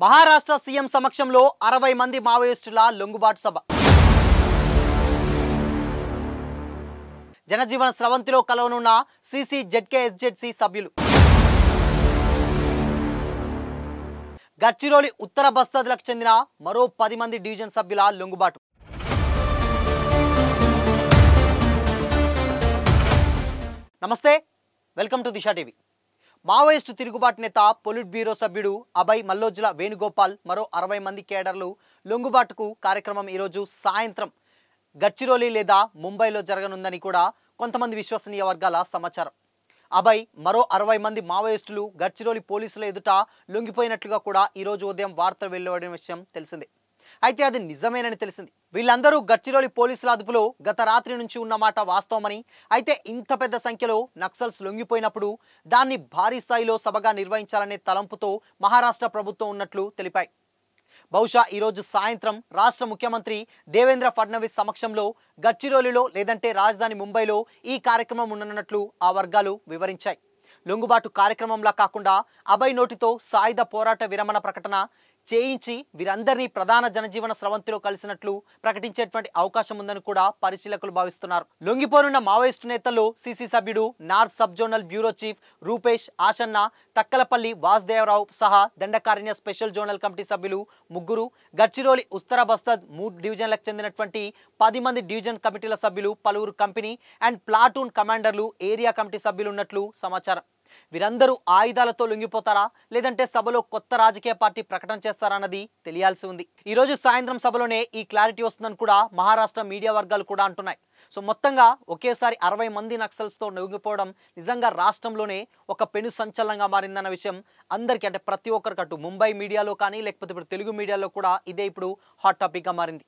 Maharashtra CM సమక్షంలో 60 మంది మావోయిస్టుల లొంగుబాటు సభ. జనజీవన స్రవంతిలో కలవనున్న సిసి జెడ్కేఎస్జెడ్సీ సభ్యులు. గడ్చిరోలి ఉత్తర బస్తీలకు చెందిన మరో 10 మంది డివిజన్ సభ్యుల లొంగుబాటు. నమస్తే, welcome to Disha TV. Maoist తిరుగుబాటు నేత పొలిట్ బ్యూరో సభ్యుడు అభయ్ మల్లోజుల వేణుగోపాల్ మరో 60 మంది కేడర్లు లొంగుబాటుకు కార్యక్రమం ఈరోజు సాయంత్రం గడ్చిరోలి లేదా ముంబైలో జరగనుందని కూడా కొంతమంది విశ్వసనీయ వర్గాల సమాచారం. అభయ్ మరో 60 మంది మావోయిస్టులు గడ్చిరోలి పోలీసుల ఎదుట లొంగిపోయినట్లుగా కూడా ఈరోజు ఉదయం వార్తలు వెలువడిన విషయం తెలిసింది. అయితే అది నిజమేనని తెలిసింది. వీళ్ళందరూ గడ్చిరోలి పోలీసుల అదుపులో గత రాత్రి నుంచి ఉన్నమాట వాస్తవమని, అయితే ఇంత పెద్ద సంఖ్యలో నక్సల్స్ లొంగిపోయినప్పుడు దాన్ని భారీ స్థాయిలో సభగా నిర్వహించాలనే తలంపుతో మహారాష్ట్ర ప్రభుత్వం ఉన్నట్లు తెలిపాయి. బహుశా ఈరోజు సాయంత్రం రాష్ట్ర ముఖ్యమంత్రి దేవేంద్ర ఫడ్నవీస్ సమక్షంలో గడ్చిరోలిలో లేదంటే రాజధాని ముంబైలో ఈ కార్యక్రమం ఉండనున్నట్లు ఆ వర్గాలు వివరించాయి. లొంగుబాటు కార్యక్రమంలా కాకుండా అభయ్ నోటితో సాయుధ పోరాట విరమణ ప్రకటన చేయించి వీరందరినీ ప్రధాన జనజీవన స్రవంతిలో కలిసినట్లు ప్రకటించేటువంటి అవకాశం ఉందని కూడా పరిశీలకులు భావిస్తున్నారు. లొంగిపోనున్న మావోయిస్టు నేతల్లో సిసి సభ్యుడు, north sub zonal bureau chief Rupesh Ashanna, Takkalapalli Vasudevarao సహా దండకారణ్య స్పెషల్ జోనల్ కమిటీ సభ్యులు 3, గడ్చిరోలి ఉత్తర బస్తద్ 3 డివిజన్లకు చెందినటువంటి 10 మంది డివిజన్ కమిటీల సభ్యులు, పలువురు కంపెనీ అండ్ ప్లాటూన్ కమాండర్లు, ఏరియా కమిటీ సభ్యులు ఉన్నట్లు సమాచారం. వీరందరూ ఆయుధాలతో లొంగిపోతారా లేదంటే సభలో కొత్త రాజకీయ పార్టీ ప్రకటన చేస్తారా అన్నది తెలియాల్సి ఉంది. ఈ రోజు సాయంత్రం సభలోనే ఈ క్లారిటీ వస్తుందని కూడా మహారాష్ట్ర మీడియా వర్గాలు కూడా అంటున్నాయి. సో మొత్తంగా ఒకేసారి 60 మంది నక్సల్స్తో లొంగిపోవడం నిజంగా రాష్ట్రంలోనే ఒక పెను సంచలనంగా మారిందన్న విషయం అందరికీ, అంటే ప్రతి ఒక్కరికి, అటు ముంబై మీడియాలో కానీ లేకపోతే ఇప్పుడు తెలుగు మీడియాలో కూడా ఇదే ఇప్పుడు హాట్ టాపిక్గా మారింది.